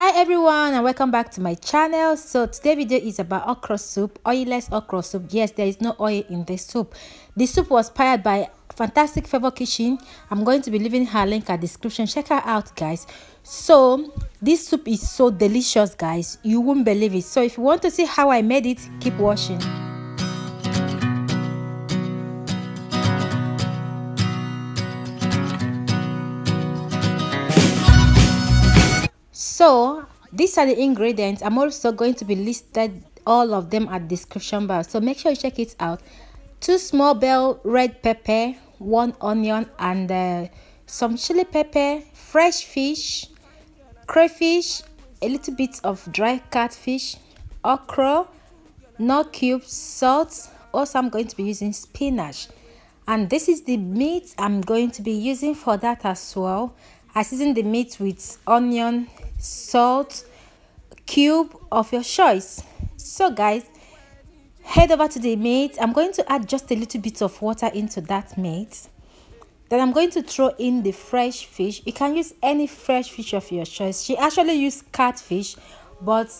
Hi everyone and welcome back to my channel. So today video is about okra soup, oilless okra soup. Yes, there is no oil in the soup. The soup was prepared by Fantastic Favor Kitchen. I'm going to be leaving her link at the description. Check her out, guys. So this soup is so delicious, guys, you won't believe it. So if you want to see how I made it, keep watching. So these are the ingredients. I'm also going to be listed all of them at the description bar, so make sure you check it out. 2 small bell red pepper, 1 onion, and some chili pepper, fresh fish, crayfish, a little bit of dry catfish, okra, no cubes, salt. Also I'm going to be using spinach, and this is the meat I'm going to be using for that as well. I season the meat with onion, salt, cube of your choice. So guys, head over to the meat. I'm going to add just a little bit of water into that meat. Then I'm going to throw in the fresh fish. You can use any fresh fish of your choice. She actually used catfish, but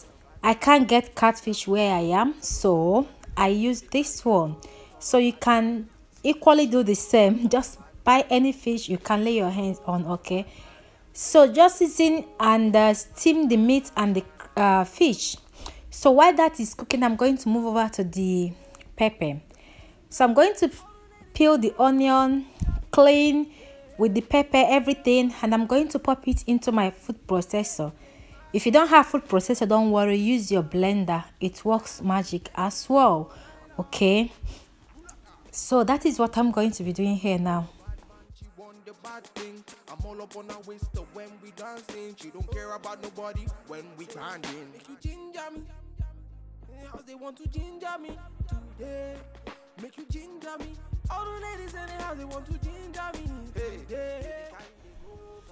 I can't get catfish where I am, so I use this one. So you can equally do the same. Just buy any fish you can lay your hands on, okay? So just season and steam the meat and the fish. So while that is cooking, I'm going to move over to the pepper. So I'm going to peel the onion, clean with the pepper, everything, and I'm going to pop it into my food processor. If you don't have food processor, don't worry, use your blender. It works magic as well, okay? So that is what I'm going to be doing here now. I'm all up on her waist when we dancing. She don't care about nobody when we grinding. Make you ginger me. How they want to ginger me today. Make you ginger me. All the ladies in the house, they want to ginger me today.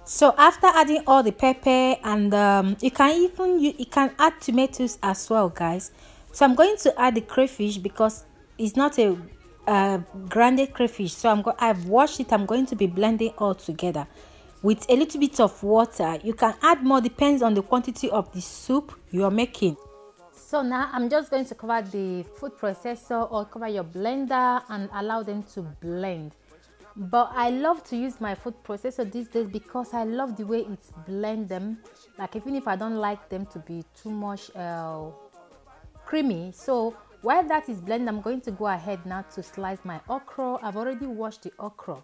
So after adding all the pepper and you can add tomatoes as well, guys. So I'm going to add the crayfish because it's not a grounded crayfish, so I've washed it. I'm going to be blending all together with a little bit of water. You can add more, depends on the quantity of the soup you're making. So now I'm just going to cover the food processor or cover your blender and allow them to blend. But I love to use my food processor these days because I love the way it blends them, like even if I don't like them to be too much creamy. So while that is blended, I'm going to go ahead now to slice my okra. I've already washed the okra,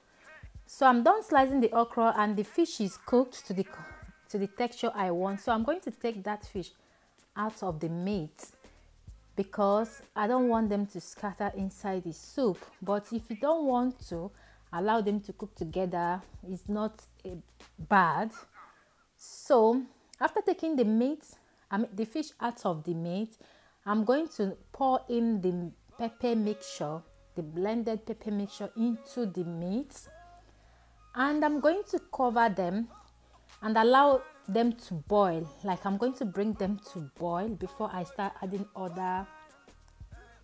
so I'm done slicing the okra, and the fish is cooked to the texture I want. So I'm going to take that fish out of the meat because I don't want them to scatter inside the soup. But if you don't want to, allow them to cook together. It's not bad. So after taking the fish out of the meat, I'm going to pour in the pepper mixture, the blended pepper mixture, into the meat, and I'm going to cover them and allow them to boil. Like I'm going to bring them to boil before I start adding other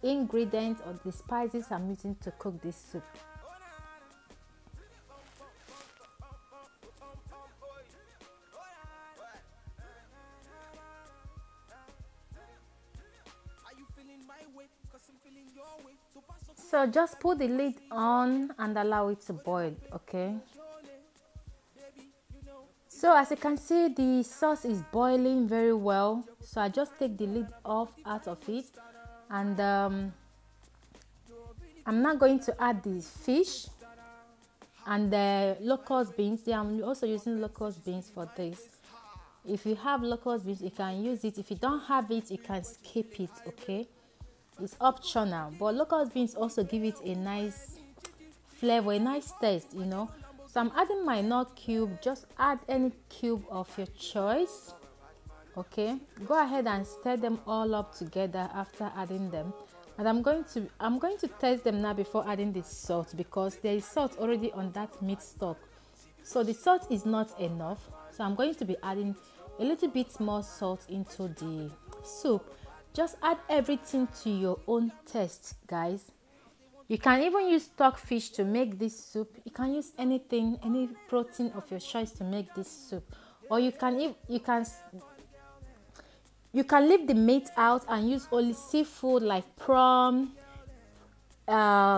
ingredients or the spices I'm using to cook this soup. So just put the lid on and allow it to boil, okay? So as you can see, the sauce is boiling very well. So I just take the lid off out of it, and I'm not going to add the fish and the Lucus beans. Yeah, I'm also using Lucus beans for this. If you have Lucus beans, you can use it. If you don't have it, you can skip it, okay? It's optional, but Lucus beans also give it a nice flavor, a nice taste, you know. So I'm adding my nut cube. Just add any cube of your choice, okay? Go ahead and stir them all up together after adding them. And I'm going to taste them now before adding the salt, because there is salt already on that meat stock. So the salt is not enough, so I'm going to be adding a little bit more salt into the soup. Just add everything to your own taste, guys. You can even use stockfish to make this soup. You can use anything, any protein of your choice to make this soup. Or you can You can leave the meat out and use only seafood like prawn,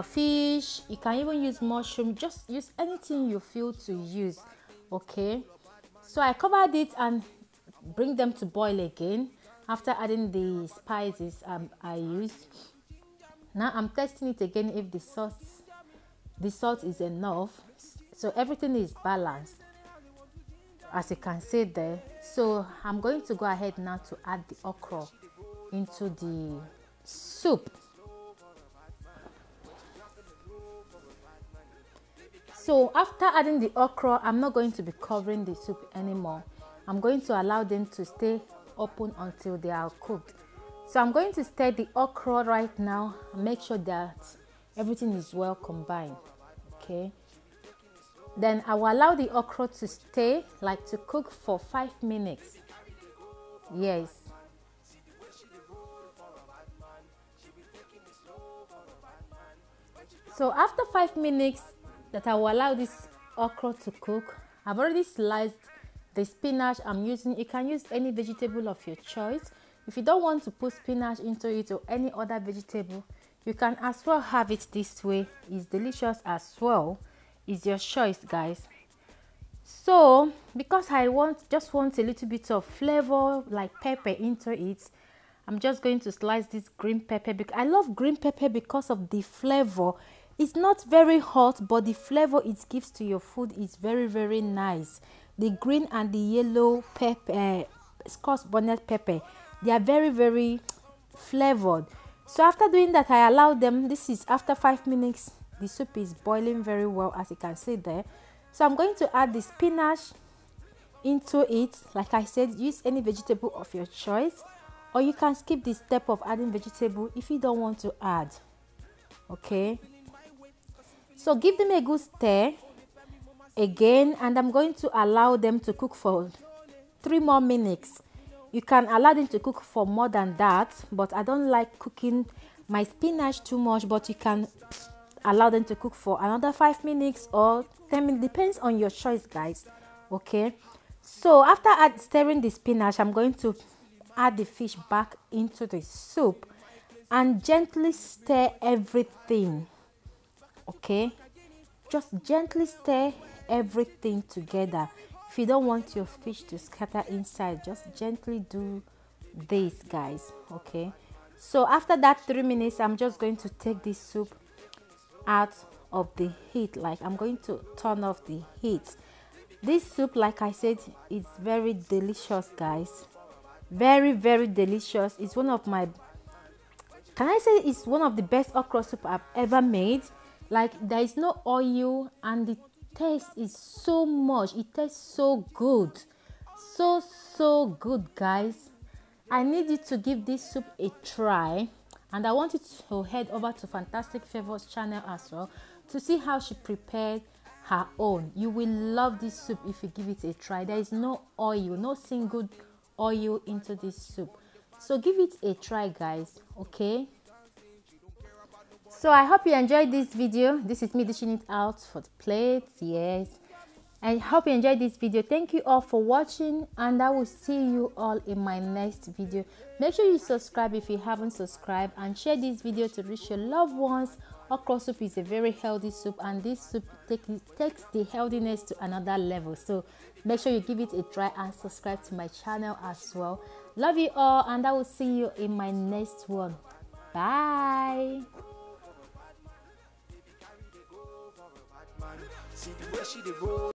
fish. You can even use mushroom. Just use anything you feel to use. Okay, so I covered it and bring them to boil again after adding the spices I used. Now I'm testing it again if the salt is enough, so everything is balanced, as you can see there. So I'm going to go ahead now to add the okra into the soup. So after adding the okra, I'm not going to be covering the soup anymore. I'm going to allow them to stay open until they are cooked. So I'm going to stir the okra right now and make sure that everything is well combined. Okay. Then I will allow the okra to stay, like to cook for 5 minutes. Yes. So after 5 minutes that I will allow this okra to cook, I've already sliced the spinach I'm using. You can use any vegetable of your choice. If you don't want to put spinach into it or any other vegetable, you can as well have it this way. It's delicious as well. It's your choice, guys. So because I just want a little bit of flavor like pepper into it, I'm just going to slice this green pepper. I love green pepper because of the flavor. It's not very hot, but the flavor it gives to your food is very, very nice. The green and the yellow pepper, Scotch bonnet pepper, they are very, very flavored. So after doing that, I allow them. This is after 5 minutes. The soup is boiling very well, as you can see there. So I'm going to add the spinach into it. Like I said, use any vegetable of your choice, or you can skip the step of adding vegetable if you don't want to add. Okay, so give them a good stir again, and I'm going to allow them to cook for 3 more minutes. You can allow them to cook for more than that, but I don't like cooking my spinach too much. But you can allow them to cook for another 5 minutes or 10 minutes, depends on your choice, guys. Okay, so after stirring the spinach, I'm going to add the fish back into the soup and gently stir everything. Okay, just gently stir everything together. If you don't want your fish to scatter inside, just gently do this, guys. Okay, so after that 3 minutes, I'm just going to take this soup out of the heat. Like, I'm going to turn off the heat. This soup, like I said, is very delicious, guys. Very, very delicious. It's one of my, can I say it's one of the best okra soup I've ever made. Like, there is no oil and the taste is so much. It tastes so good. So good, guys. I need you to give this soup a try, and I want you to head over to Fantastic Favors channel as well to see how she prepared her own. You will love this soup if you give it a try. There is no oil, no single oil into this soup, so give it a try, guys. Okay, so I hope you enjoyed this video. This is me dishing it out for the plates. Yes, I hope you enjoyed this video. Thank you all for watching, and I will see you all in my next video. Make sure you subscribe if you haven't subscribed, and share this video to reach your loved ones. Okra soup is a very healthy soup, and this soup takes the healthiness to another level. So make sure you give it a try and subscribe to my channel as well. Love you all, and I will see you in my next one. Bye.